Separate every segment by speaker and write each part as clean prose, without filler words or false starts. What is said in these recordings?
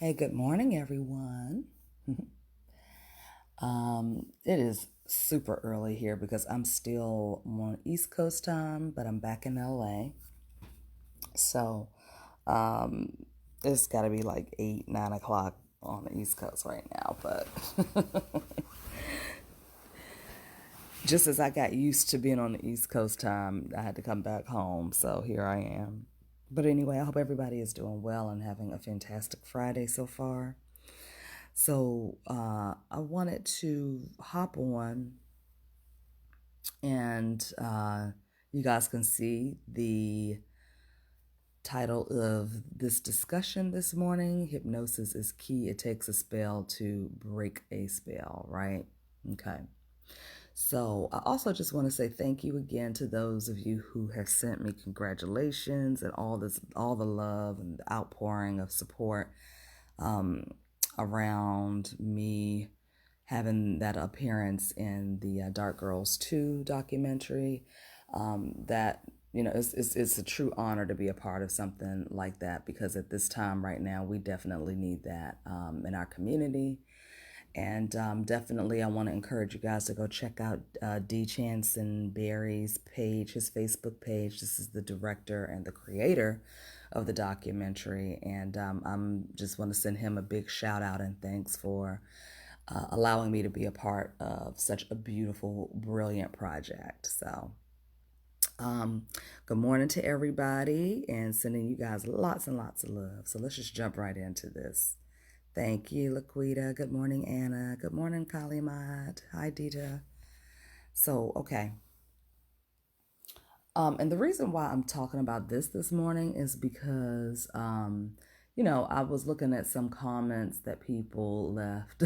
Speaker 1: Hey, good morning, everyone. It is super early here because I'm still on East Coast time, but I'm back in LA. So, um, it's got to be like 8, 9 o'clock on the East Coast right now. But just as I got used to being on the East Coast time, I had to come back home. So here I am. But anyway, I hope everybody is doing well and having a fantastic Friday so far. So I wanted to hop on and you guys can see the title of this discussion this morning. Hypnosis is key. It takes a spell to break a spell, right? Okay. So I also just want to say thank you again to those of you who have sent me congratulations and all the love and the outpouring of support um, around me having that appearance in the Dark Girls 2 documentary. That, it's a true honor to be a part of something like that because at this time right now, we definitely need that in our community. And definitely, I want to encourage you guys to go check out D. Chanson Barry's page, his Facebook page. This is the director and the creator of the documentary. And I'm just want to send him a big shout out and thanks for allowing me to be a part of such a beautiful, brilliant project. So, good morning to everybody and sending you guys lots and lots of love. So let's just jump right into this. Thank you, Laquita. Good morning, Anna. Good morning, Kalimat. Hi, Dita. So, okay. And the reason why I'm talking about this morning is because, I was looking at some comments that people left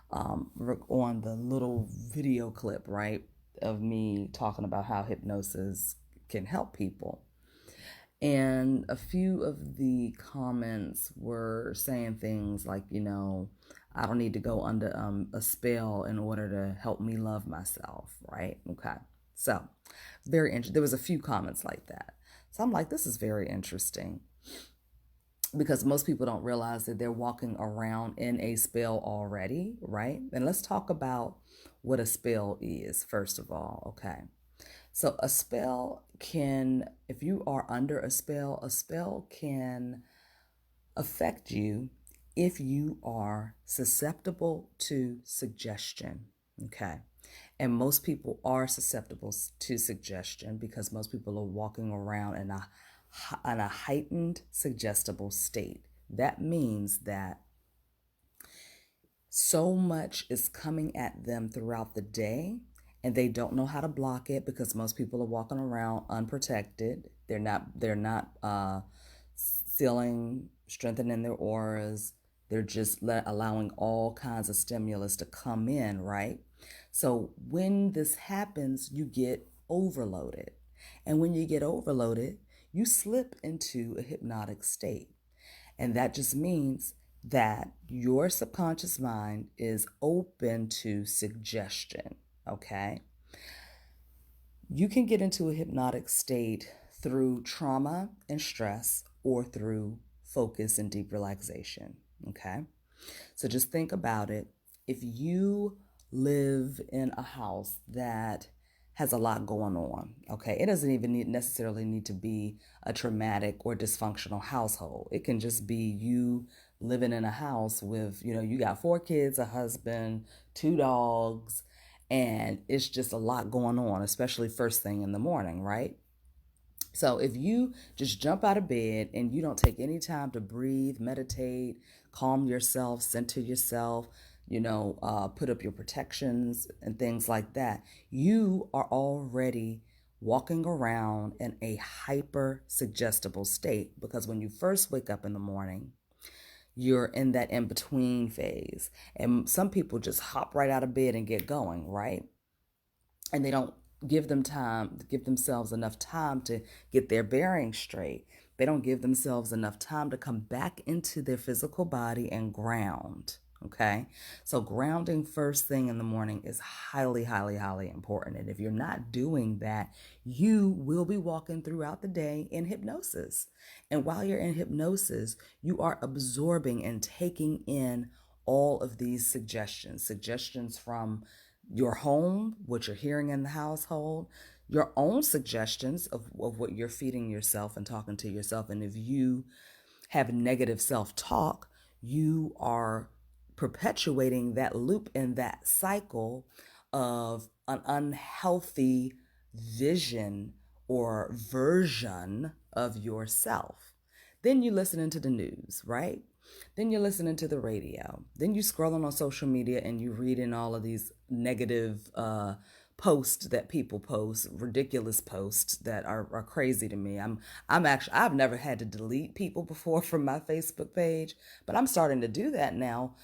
Speaker 1: on the little video clip, right, of me talking about how hypnosis can help people. And a few of the comments were saying things like, I don't need to go under a spell in order to help me love myself, right? Okay. So, very interesting. There was a few comments like that. So I'm like, this is very interesting because most people don't realize that they're walking around in a spell already, right? And let's talk about what a spell is, first of all, okay? So a spell can, if you are under a spell can affect you if you are susceptible to suggestion. Okay. And most people are susceptible to suggestion because most people are walking around in a heightened suggestible state. That means that so much is coming at them throughout the day and they don't know how to block it because most people are walking around unprotected. They're not sealing, strengthening their auras. They're just allowing all kinds of stimulus to come in, right? So when this happens, you get overloaded. And when you get overloaded, you slip into a hypnotic state. And that just means that your subconscious mind is open to suggestion, okay? You can get into a hypnotic state through trauma and stress or through focus and deep relaxation, okay? So just think about it. If you live in a house that has a lot going on, okay? It doesn't even necessarily need to be a traumatic or dysfunctional household. It can just be you living in a house with, you got 4 kids, a husband, 2 dogs, and it's just a lot going on, especially first thing in the morning, right? So if you just jump out of bed and you don't take any time to breathe, meditate, calm yourself, center yourself, put up your protections and things like that, you are already walking around in a hyper suggestible state because when you first wake up in the morning, you're in that in between phase. And some people just hop right out of bed and get going, right? And they don't give themselves enough time to get their bearings straight. They don't give themselves enough time to come back into their physical body and ground, Okay. So grounding first thing in the morning is highly, highly, highly important. And if you're not doing that, you will be walking throughout the day in hypnosis. And while you're in hypnosis, you are absorbing and taking in all of these suggestions from your home, what you're hearing in the household, your own suggestions of what you're feeding yourself and talking to yourself. And if you have negative self talk, you are perpetuating that loop and that cycle of an unhealthy vision or version of yourself. Then you listening to the news, right? Then you're listening to the radio. Then you scrolling on social media and you reading all of these negative posts that people post, ridiculous posts that are crazy to me. I've never had to delete people before from my Facebook page, but I'm starting to do that now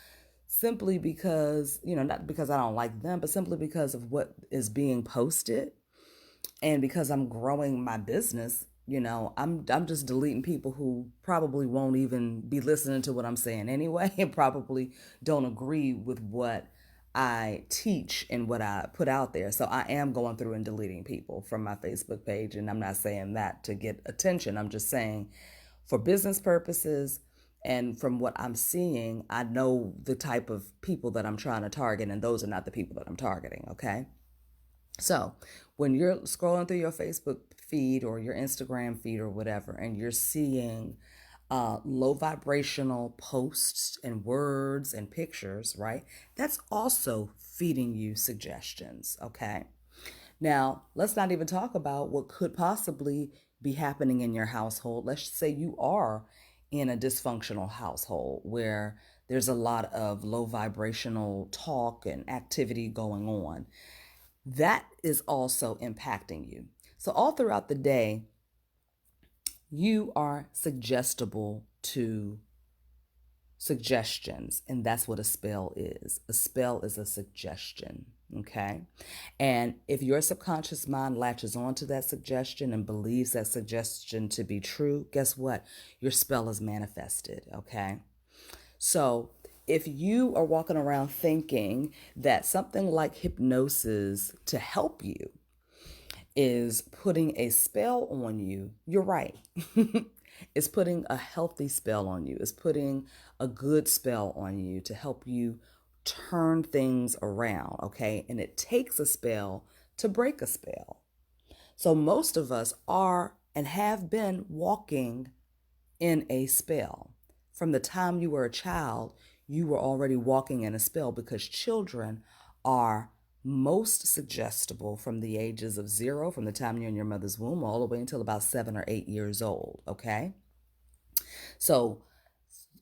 Speaker 1: simply because, not because I don't like them, but simply because of what is being posted and because I'm growing my business. I'm just deleting people who probably won't even be listening to what I'm saying anyway and probably don't agree with what I teach and what I put out there. So I am going through and deleting people from my Facebook page, and I'm not saying that to get attention. I'm just saying for business purposes and from what I'm seeing, I know the type of people that I'm trying to target, and those are not the people that I'm targeting, okay? So when you're scrolling through your Facebook feed or your Instagram feed or whatever, and you're seeing low vibrational posts and words and pictures, right? That's also feeding you suggestions, okay? Now, let's not even talk about what could possibly be happening in your household. Let's say you are in a dysfunctional household where there's a lot of low vibrational talk and activity going on. That is also impacting you. So, all throughout the day, you are suggestible to suggestions, and that's what a spell is. A spell is a suggestion, okay? And if your subconscious mind latches onto that suggestion and believes that suggestion to be true, guess what? Your spell is manifested, okay? So if you are walking around thinking that something like hypnosis to help you is putting a spell on you, you're right. It's putting a healthy spell on you. It's putting a good spell on you to help you turn things around, okay? And it takes a spell to break a spell. So most of us are and have been walking in a spell. From the time you were a child, you were already walking in a spell because children are most suggestible from the ages of 0, from the time you're in your mother's womb, all the way until about 7 or 8 years old, okay? So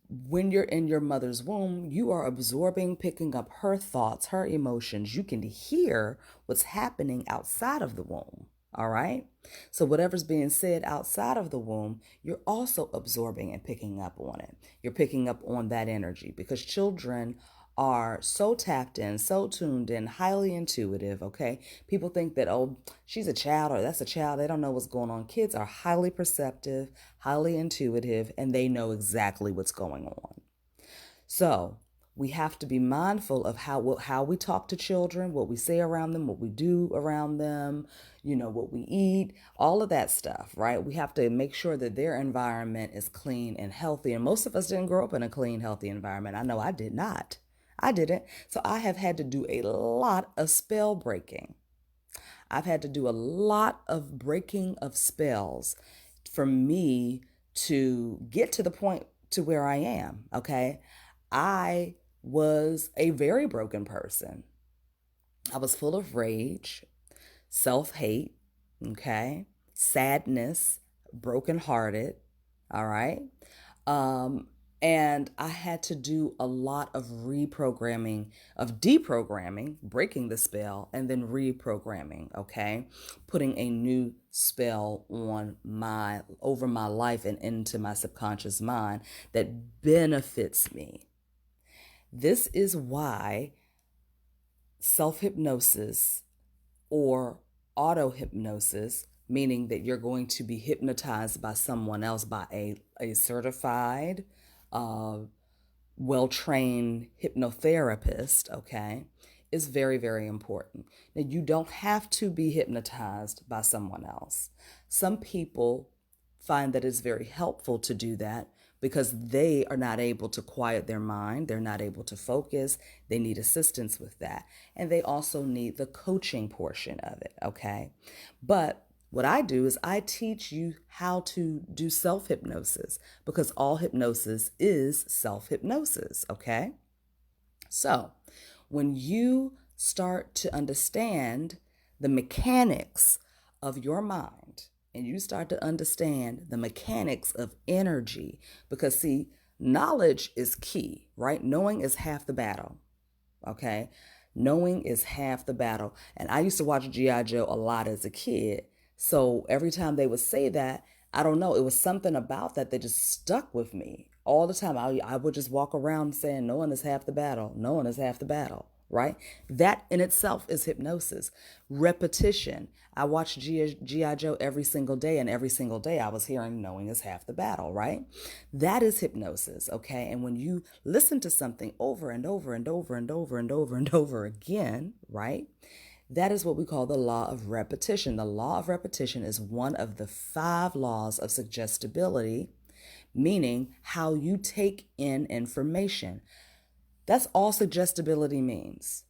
Speaker 1: when you're in your mother's womb, you are absorbing, picking up her thoughts, her emotions. You can hear what's happening outside of the womb. All right. So whatever's being said outside of the womb, you're also absorbing and picking up on it. You're picking up on that energy because children are so tapped in, so tuned in, highly intuitive. Okay. People think that, oh, she's a child or that's a child. They don't know what's going on. Kids are highly perceptive, highly intuitive, and they know exactly what's going on. So we have to be mindful of how we talk to children, what we say around them, what we do around them, what we eat, all of that stuff, right? We have to make sure that their environment is clean and healthy. And most of us didn't grow up in a clean, healthy environment. I know I did not. I didn't. So I have had to do a lot of spell breaking. I've had to do a lot of breaking of spells for me to get to the point to where I am, okay? I was a very broken person. I was full of rage, self-hate, okay? Sadness, brokenhearted, all right? Um, and I had to do a lot of reprogramming, of deprogramming, breaking the spell, and then reprogramming, okay? Putting a new spell over my life and into my subconscious mind that benefits me. This is why self-hypnosis or auto-hypnosis, meaning that you're going to be hypnotized by someone else, by a certified, uh, well-trained hypnotherapist, okay, is very, very important. Now, you don't have to be hypnotized by someone else. Some people find that it's very helpful to do that because they are not able to quiet their mind. They're not able to focus. They need assistance with that. And they also need the coaching portion of it, okay? But what I do is I teach you how to do self-hypnosis because all hypnosis is self-hypnosis, okay? So when you start to understand the mechanics of your mind and you start to understand the mechanics of energy, because see, knowledge is key, right? Knowing is half the battle, okay? Knowing is half the battle. And I used to watch G.I. Joe a lot as a kid. So every time they would say that, I don't know, it was something about that just stuck with me. All the time, I would just walk around saying, knowing is half the battle. Knowing is half the battle, right? That in itself is hypnosis. Repetition. I watched G.I. Joe every single day, and every single day I was hearing knowing is half the battle, right? That is hypnosis, okay? And when you listen to something over and over and over and over and over and over again, right? That is what we call the law of repetition. The law of repetition is one of the 5 laws of suggestibility, meaning how you take in information. That's all suggestibility means.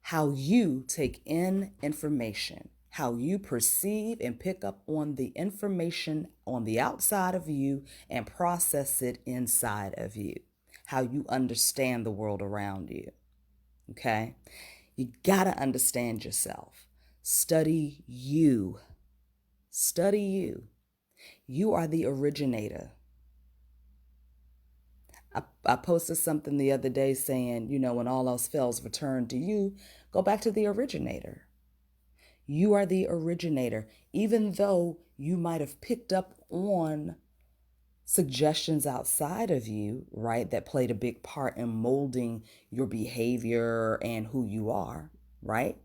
Speaker 1: How you take in information, how you perceive and pick up on the information on the outside of you and process it inside of you, how you understand the world around you. Okay? You gotta understand yourself. Study you. Study you. You are the originator. I posted something the other day saying, when all else fails, return to you. Go back to the originator. You are the originator. Even though you might have picked up on suggestions outside of you, right, that played a big part in molding your behavior and who you are, right?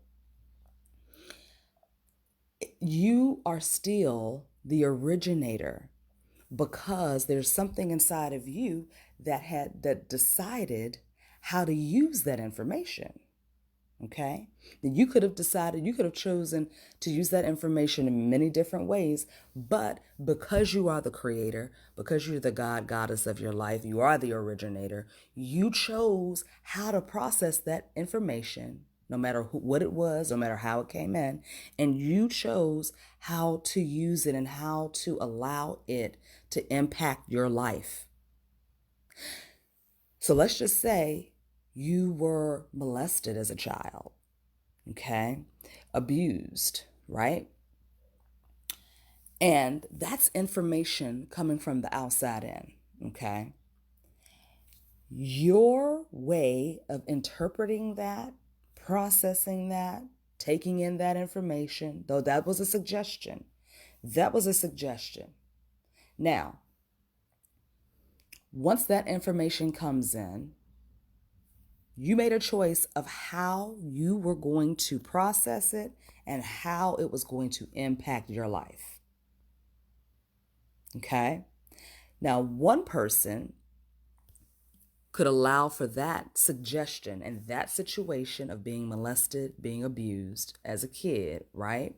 Speaker 1: You are still the originator because there's something inside of you that decided how to use that information. Okay? Then you could have decided, you could have chosen to use that information in many different ways, but because you are the creator, because you're the God, goddess of your life, you are the originator, you chose how to process that information, no matter what it was, no matter how it came in, and you chose how to use it and how to allow it to impact your life. So let's just say you were molested as a child, okay? Abused, right? And that's information coming from the outside in, okay? Your way of interpreting that, processing that, taking in that information, though that was a suggestion. Now, once that information comes in, you made a choice of how you were going to process it and how it was going to impact your life. Okay? Now, one person could allow for that suggestion and that situation of being molested, being abused as a kid, right?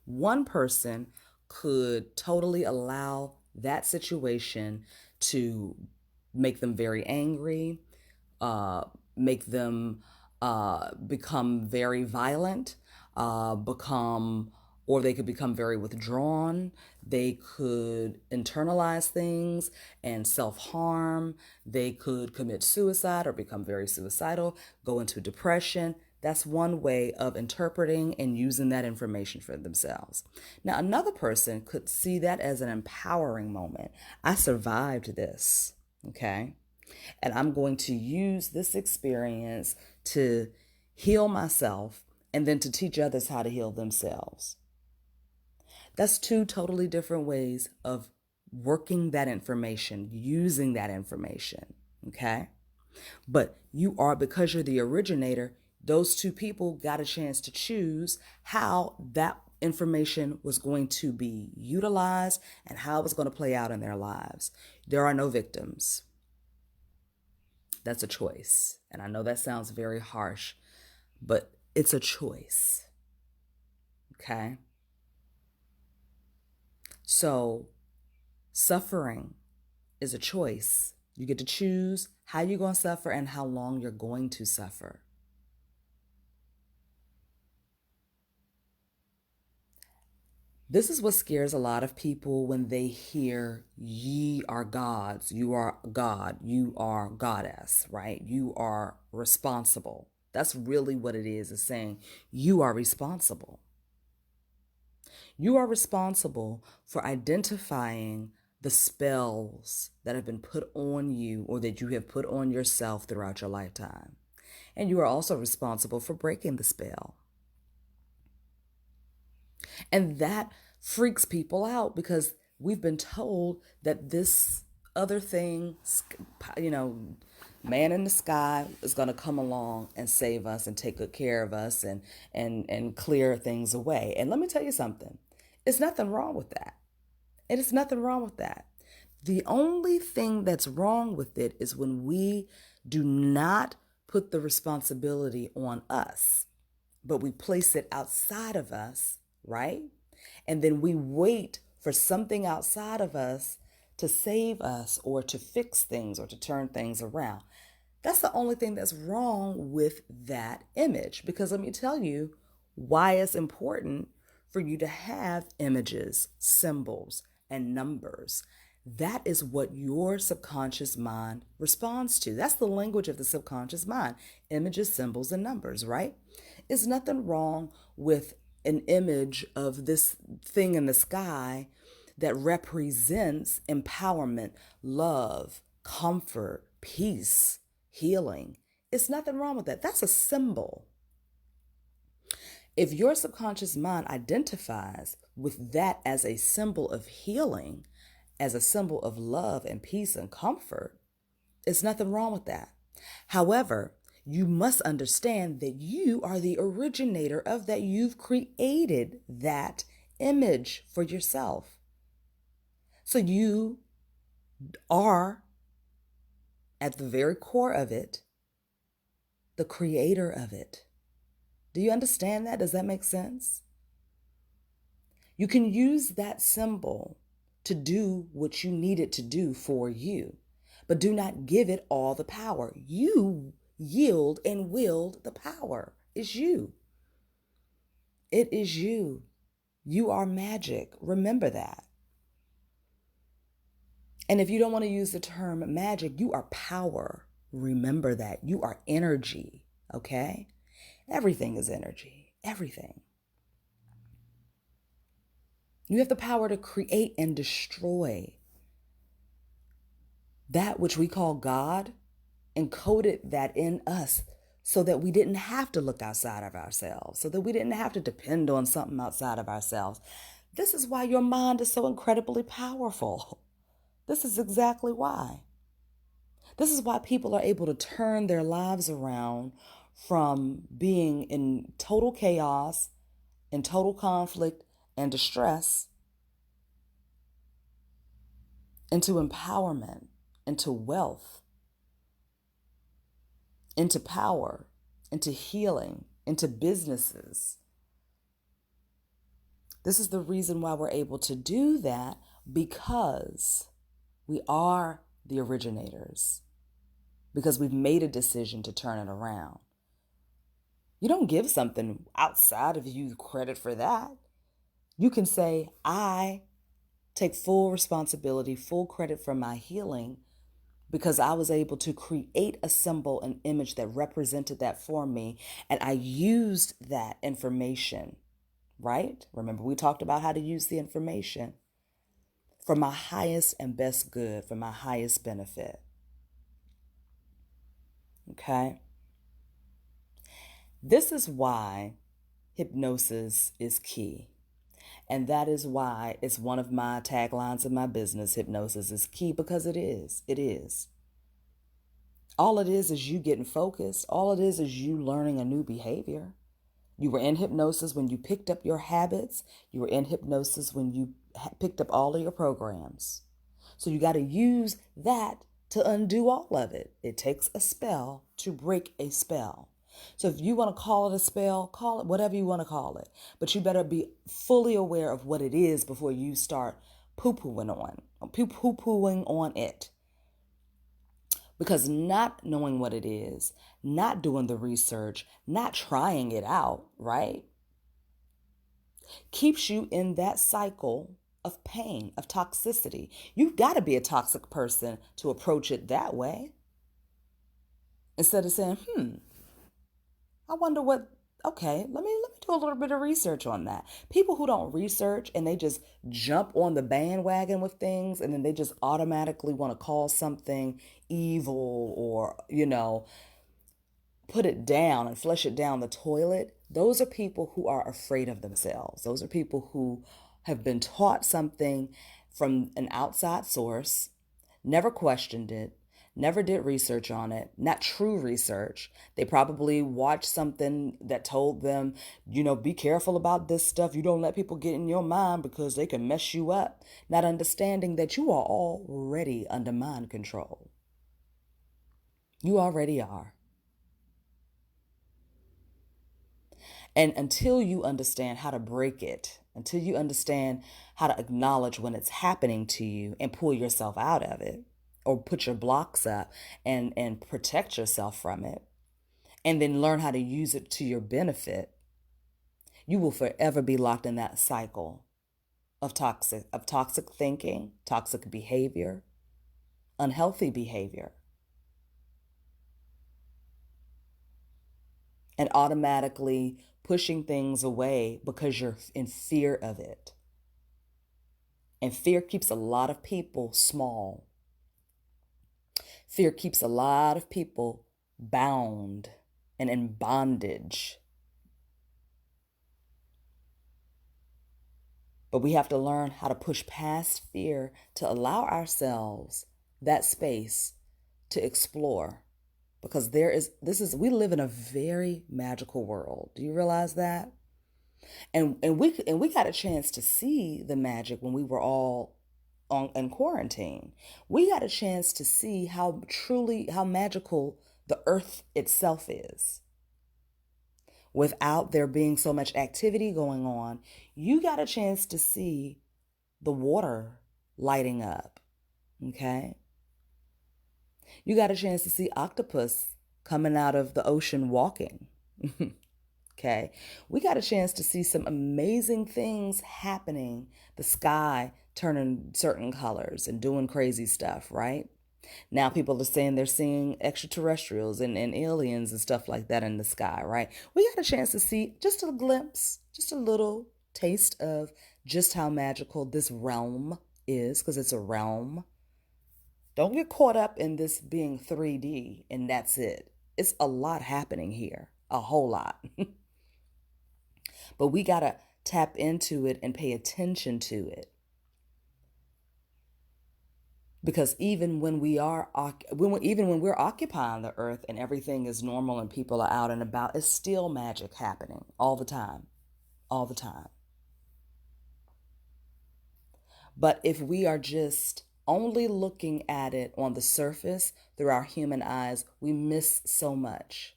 Speaker 1: One person could totally allow that situation to make them very angry, make them become very violent, or they could become very withdrawn. They could internalize things and self-harm. They could commit suicide or become very suicidal, go into depression. That's one way of interpreting and using that information for themselves. Now, another person could see that as an empowering moment. I survived this, okay? And I'm going to use this experience to heal myself and then to teach others how to heal themselves. That's 2 totally different ways of working that information, using that information, okay? But because you're the originator, those 2 people got a chance to choose how that information was going to be utilized and how it was going to play out in their lives. There are no victims. That's a choice. And I know that sounds very harsh, but it's a choice. Okay? So, suffering is a choice. You get to choose how you're going to suffer and how long you're going to suffer. This is what scares a lot of people when they hear, ye are gods, you are God, you are goddess, right? You are responsible. That's really what it is saying you are responsible. You are responsible for identifying the spells that have been put on you or that you have put on yourself throughout your lifetime. And you are also responsible for breaking the spell. And that freaks people out because we've been told that this other thing, man in the sky is going to come along and save us and take good care of us and clear things away. And let me tell you something. It's nothing wrong with that. It is nothing wrong with that. The only thing that's wrong with it is when we do not put the responsibility on us, but we place it outside of us, right? And then we wait for something outside of us to save us or to fix things or to turn things around. That's the only thing that's wrong with that image. Because let me tell you why it's important for you to have images, symbols, and numbers. That is what your subconscious mind responds to. That's the language of the subconscious mind. Images, symbols, and numbers, right? There's nothing wrong with an image of this thing in the sky that represents empowerment, love, comfort, peace, healing. It's nothing wrong with that. That's a symbol. If your subconscious mind identifies with that as a symbol of healing, as a symbol of love and peace and comfort, it's nothing wrong with that. However, you must understand that you are the originator of that. You've created that image for yourself. So you are, at the very core of it, the creator of it. Do you understand that? Does that make sense? You can use that symbol to do what you need it to do for you, but do not give it all the power. You yield and wield the power. It's you. It is you. You are magic. Remember that. And if you don't want to use the term magic, you are power. Remember that. You are energy. Okay? Everything is energy. Everything. You have the power to create and destroy. That which we call God encoded that in us so that we didn't have to look outside of ourselves, so that we didn't have to depend on something outside of ourselves. This is why your mind is so incredibly powerful. This is exactly why. This is why people are able to turn their lives around from being in total chaos, in total conflict and distress, into empowerment, into wealth, into power, into healing, into businesses. This is the reason why we're able to do that, because we are the originators, because we've made a decision to turn it around. You don't give something outside of you credit for that. You can say, I take full responsibility, full credit for my healing, because I was able to create a symbol, an image that represented that for me. And I used that information, right? Remember, we talked about how to use the information for my highest and best good, for my highest benefit. Okay? This is why hypnosis is key. And that is why it's one of my taglines in my business. Hypnosis is key, because it is. It is. All it is you getting focused. All it is you learning a new behavior. You were in hypnosis when you picked up your habits. You were in hypnosis when you picked up all of your programs. So you got to use that to undo all of it. It takes a spell to break a spell. So if you want to call it a spell, call it whatever you want to call it. But you better be fully aware of what it is before you start poo-pooing on it. Because not knowing what it is, not doing the research, not trying it out, right, keeps you in that cycle of pain, of toxicity. You've got to be a toxic person to approach it that way. Instead of saying, I wonder what, okay, let me do a little bit of research on that. People who don't research and they just jump on the bandwagon with things and then they just automatically want to call something evil or, put it down and flush it down the toilet. Those are people who are afraid of themselves. Those are people who have been taught something from an outside source, never questioned it, never did research on it, not true research. They probably watched something that told them, be careful about this stuff. You don't let people get in your mind because they can mess you up. Not understanding that you are already under mind control. You already are. And until you understand how to break it, until you understand how to acknowledge when it's happening to you and pull yourself out of it, or put your blocks up and protect yourself from it, and then learn how to use it to your benefit, you will forever be locked in that cycle of toxic thinking, toxic behavior, unhealthy behavior, and automatically pushing things away because you're in fear of it. And fear keeps a lot of people small. Fear keeps a lot of people bound and in bondage. But we have to learn how to push past fear to allow ourselves that space to explore. Because we live in a very magical world. Do you realize that? And we got a chance to see the magic when we were all in quarantine. We got a chance to see how magical the earth itself is. Without there being so much activity going on, you got a chance to see the water lighting up. Okay? You got a chance to see octopus coming out of the ocean walking. Okay. We got a chance to see some amazing things happening. The sky turning certain colors and doing crazy stuff, right? Now people are saying they're seeing extraterrestrials and aliens and stuff like that in the sky, right? We got a chance to see just a glimpse, just a little taste of just how magical this realm is, because it's a realm. Don't get caught up in this being 3D and that's it. It's a lot happening here, a whole lot. But we got to tap into it and pay attention to it. Because even when we're occupying the earth and everything is normal and people are out and about, it's still magic happening all the time. All the time. But if we are just only looking at it on the surface through our human eyes, we miss so much.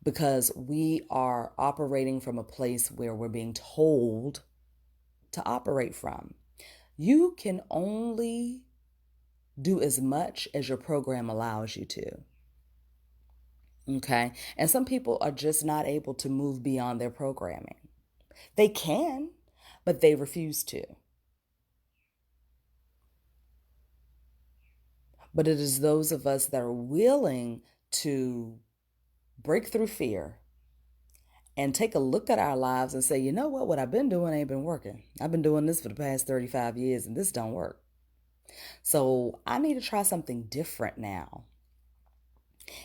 Speaker 1: Because we are operating from a place where we're being told to operate from. You can only do as much as your program allows you to. Okay? And some people are just not able to move beyond their programming. They can, but they refuse to. But it is those of us that are willing to break through fear and take a look at our lives and say, you know what I've been doing ain't been working. I've been doing this for the past 35 years and this don't work. So I need to try something different now.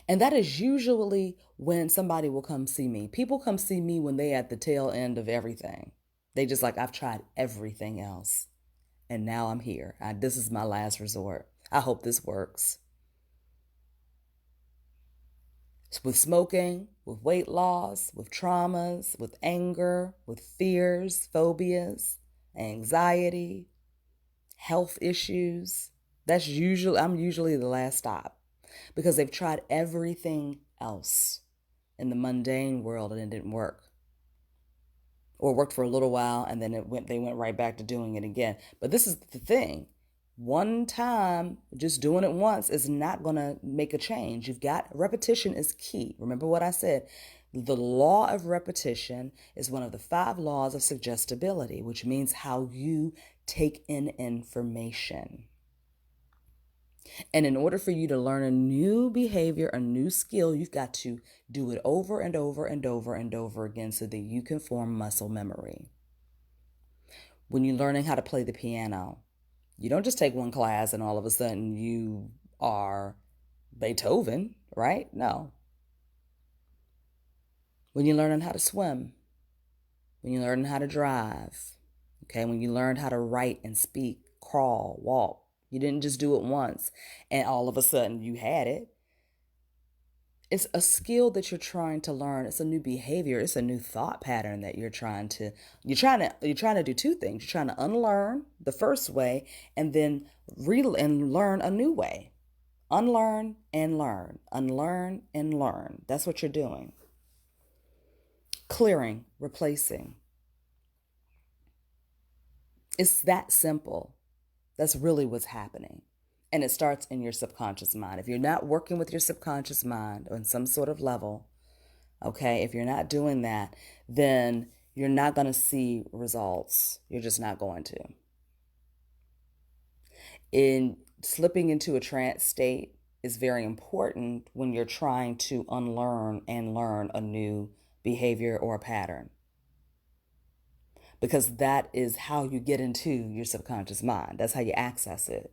Speaker 1: And that is usually when somebody will come see me. People come see me when they at the tail end of everything. They just like, I've tried everything else. And now I'm here. This is my last resort. I hope this works. With smoking, with weight loss, with traumas, with anger, with fears, phobias, anxiety, health issues, I'm usually the last stop because they've tried everything else in the mundane world and it didn't work. Or worked for a little while and then they went right back to doing it again. But this is the thing. One time, just doing it once is not going to make a change. Repetition is key. Remember what I said? The law of repetition is one of the 5 laws of suggestibility, which means how you take in information. And in order for you to learn a new behavior, a new skill, you've got to do it over and over and over and over again so that you can form muscle memory. When you're learning how to play the piano, you don't just take one class and all of a sudden you are Beethoven, right? No. When you're learning how to swim, when you're learning how to drive, okay, when you learn how to write and speak, crawl, walk, you didn't just do it once and all of a sudden you had it. It's a skill that you're trying to learn. It's a new behavior. It's a new thought pattern that you're trying to do 2 things. You're trying to unlearn the first way and then learn a new way. Unlearn and learn. Unlearn and learn. That's what you're doing. Clearing, replacing. It's that simple. That's really what's happening. And it starts in your subconscious mind. If you're not working with your subconscious mind on some sort of level, okay, if you're not doing that, then you're not going to see results. You're just not going to. In slipping into a trance state is very important when you're trying to unlearn and learn a new behavior or a pattern. Because that is how you get into your subconscious mind. That's how you access it,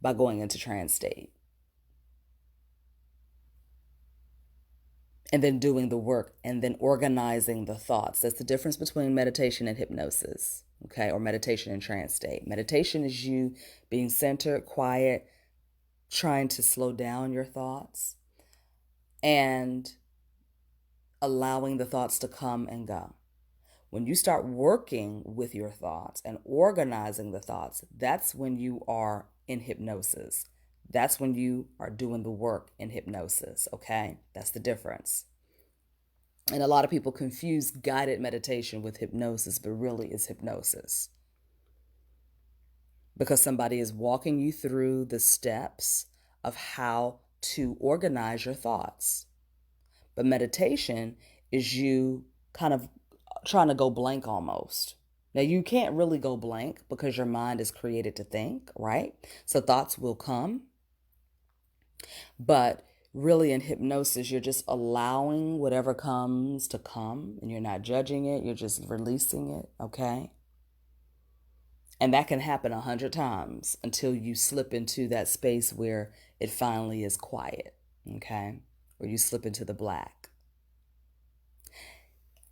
Speaker 1: by going into trance state. And then doing the work and then organizing the thoughts. That's the difference between meditation and hypnosis, okay, or meditation and trance state. Meditation is you being centered, quiet, trying to slow down your thoughts and allowing the thoughts to come and go. When you start working with your thoughts and organizing the thoughts, that's when you are in hypnosis. That's when you are doing the work in hypnosis, okay? That's the difference. And a lot of people confuse guided meditation with hypnosis, but really it's hypnosis. Because somebody is walking you through the steps of how to organize your thoughts. But meditation is you kind of trying to go blank almost. Now, you can't really go blank because your mind is created to think, right? So thoughts will come. But really in hypnosis, you're just allowing whatever comes to come and you're not judging it. You're just releasing it, okay? And that can happen 100 times until you slip into that space where it finally is quiet, okay? Or you slip into the black.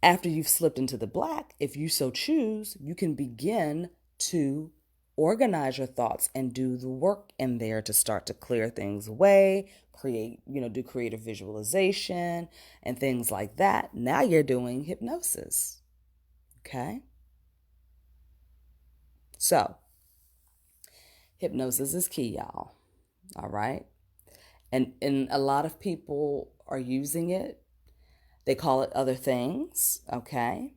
Speaker 1: After you've slipped into the black, if you so choose, you can begin to organize your thoughts and do the work in there to start to clear things away, do creative visualization and things like that. Now you're doing hypnosis. Okay? So, hypnosis is key, y'all. All right? And a lot of people are using it. They call it other things, okay?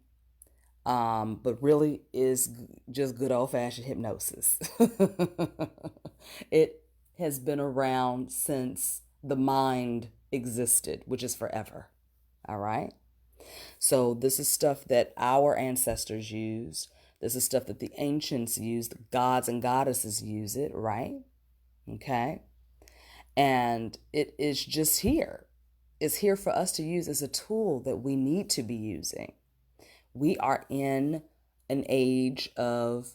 Speaker 1: But really is just good old-fashioned hypnosis. It has been around since the mind existed, which is forever, all right? So this is stuff that our ancestors used. This is stuff that the ancients used. The gods and goddesses use it, right? Okay? And it is just here. Is here for us to use as a tool that we need to be using. We are in an age of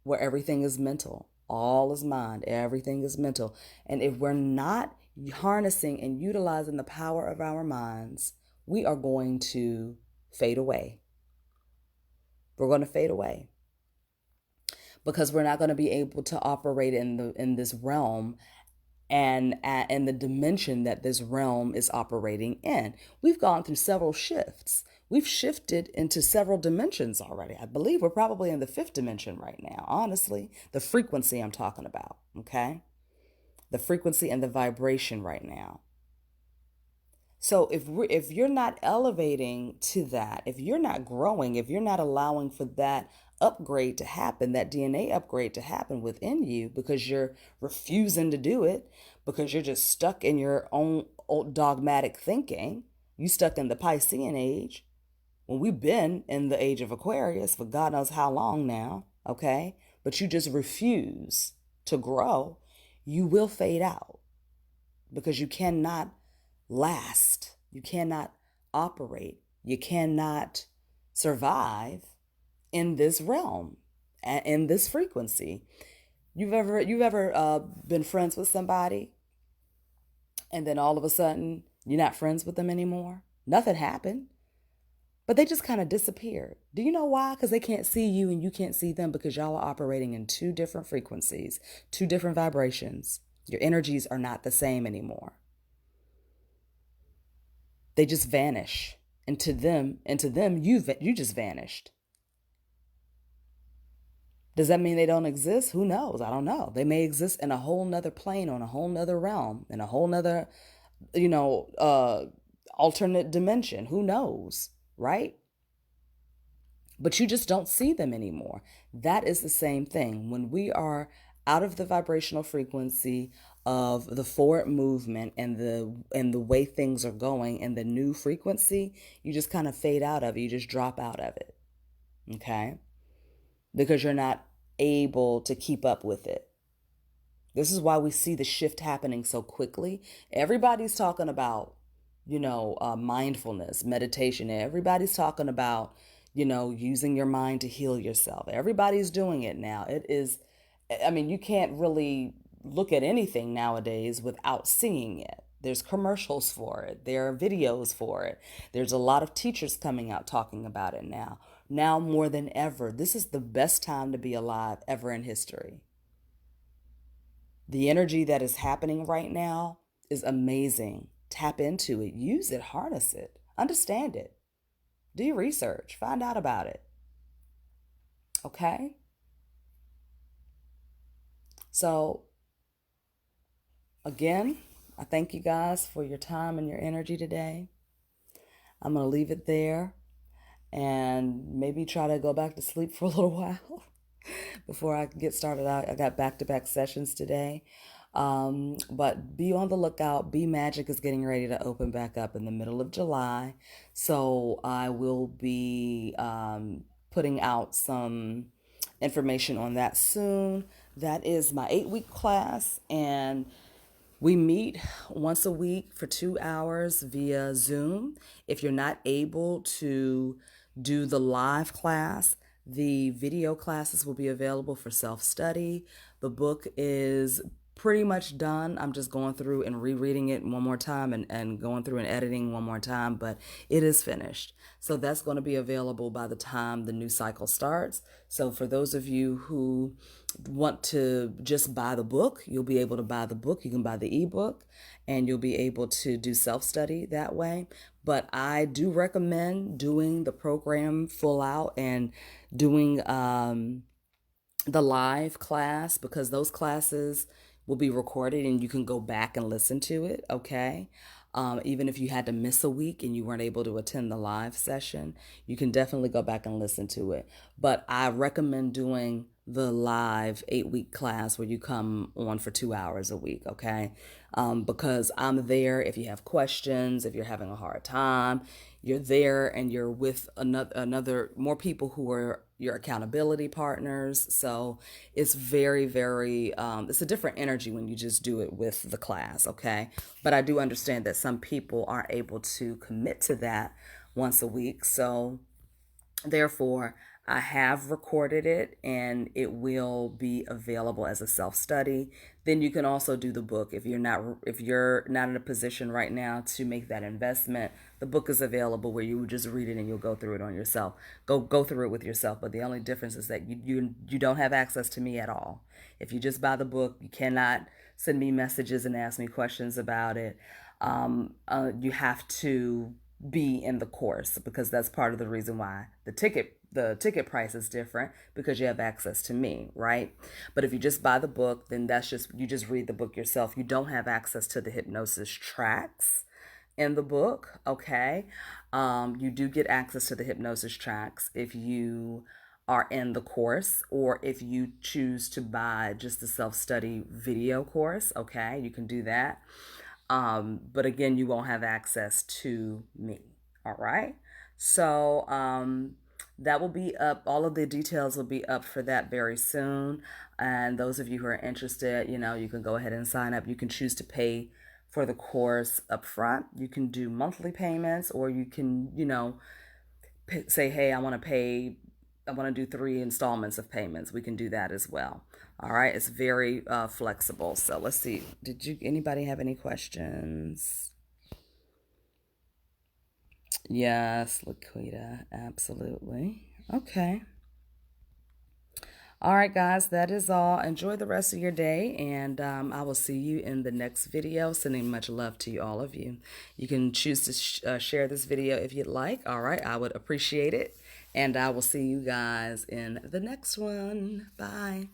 Speaker 1: where everything is mental. All is mind. Everything is mental. And if we're not harnessing and utilizing the power of our minds, we are going to fade away. We're going to fade away because we're not going to be able to operate in this realm and the dimension that this realm is operating in. We've gone through several shifts. We've shifted into several dimensions already. I believe we're probably in the fifth dimension right now, honestly. The frequency I'm talking about, okay? The frequency and the vibration right now. So if you're not elevating to that, if you're not growing, if you're not allowing for that upgrade to happen, that DNA upgrade to happen within you, because you're refusing to do it, because you're just stuck in your own old dogmatic thinking, you stuck in the Piscean age, when we've been in the age of Aquarius for God knows how long now, okay? But you just refuse to grow, you will fade out because you cannot last. You cannot operate. You cannot survive in this realm and in this frequency. You've ever been friends with somebody and then all of a sudden you're not friends with them anymore? Nothing happened, but they just kind of disappeared. Do you know why? Because they can't see you and you can't see them, because y'all are operating in two different frequencies, two different vibrations. Your energies are not the same anymore. They just vanish. And to them, you just vanished. Does that mean they don't exist? Who knows? I don't know. They may exist in a whole nother plane, on a whole nother realm, in a whole nother, you know, alternate dimension. Who knows? Right? But you just don't see them anymore. That is the same thing. When we are out of the vibrational frequency of the forward movement and the way things are going and the new frequency, you just kind of fade out of it. You just drop out of it. Okay? Because you're not able to keep up with it. This is why we see the shift happening so quickly. Everybody's talking about, mindfulness, meditation. Everybody's talking about, using your mind to heal yourself. Everybody's doing it now. You can't really look at anything nowadays without seeing it. There's commercials for it. There are videos for it. There's a lot of teachers coming out talking about it now. Now more than ever, this is the best time to be alive ever in history. The energy that is happening right now is amazing. Tap into it, use it, harness it, understand it. Do your research, find out about it. Okay? So, again, I thank you guys for your time and your energy today. I'm going to leave it there and maybe try to go back to sleep for a little while before I get started out. I got back-to-back sessions today. But be on the lookout. Be Magic is getting ready to open back up in the middle of July. So I will be putting out some information on that soon. That is my 8-week class, and we meet once a week for 2 hours via Zoom. If you're not able to do the live class, the video classes will be available for self-study. The book is pretty much done. I'm just going through and rereading it one more time and going through and editing one more time, but it is finished. So that's going to be available by the time the new cycle starts. So for those of you who want to just buy the book, you'll be able to buy the book. You can buy the ebook and you'll be able to do self-study that way. But I do recommend doing the program full out and doing the live class, because those classes will be recorded and you can go back and listen to it, okay? Even if you had to miss a week and you weren't able to attend the live session, you can definitely go back and listen to it. But I recommend doing the live 8-week class where you come on for 2 hours a week, okay? Because I'm there if you have questions, if you're having a hard time, you're there and you're with another more people who are your accountability partners. So it's very, very, it's a different energy when you just do it with the class, okay? But I do understand that some people aren't able to commit to that once a week. So therefore, I have recorded it and it will be available as a self-study. Then you can also do the book if you're not in a position right now to make that investment. The book is available where you would just read it and you'll go through it on yourself. Go through it with yourself. But the only difference is that you don't have access to me at all. If you just buy the book, you cannot send me messages and ask me questions about it. You have to be in the course because that's part of the reason why the ticket price is different, because you have access to me, right? But if you just buy the book, then you just read the book yourself. You don't have access to the hypnosis tracks in the book, okay? You do get access to the hypnosis tracks if you are in the course, or if you choose to buy just the self-study video course, okay? You can do that. But again, you won't have access to me. All right. So that will be up. All of the details will be up for that very soon. And those of you who are interested, you can go ahead and sign up. You can choose to pay for the course up front. You can do monthly payments, or you can, say, hey, I want to do 3 installments of payments. We can do that as well. All right, it's very flexible. So let's see. Anybody have any questions? Yes, Laquita, absolutely. Okay. All right, guys, that is all. Enjoy the rest of your day, and I will see you in the next video. Sending much love to all of you. You can choose to share this video if you'd like. All right, I would appreciate it, and I will see you guys in the next one. Bye.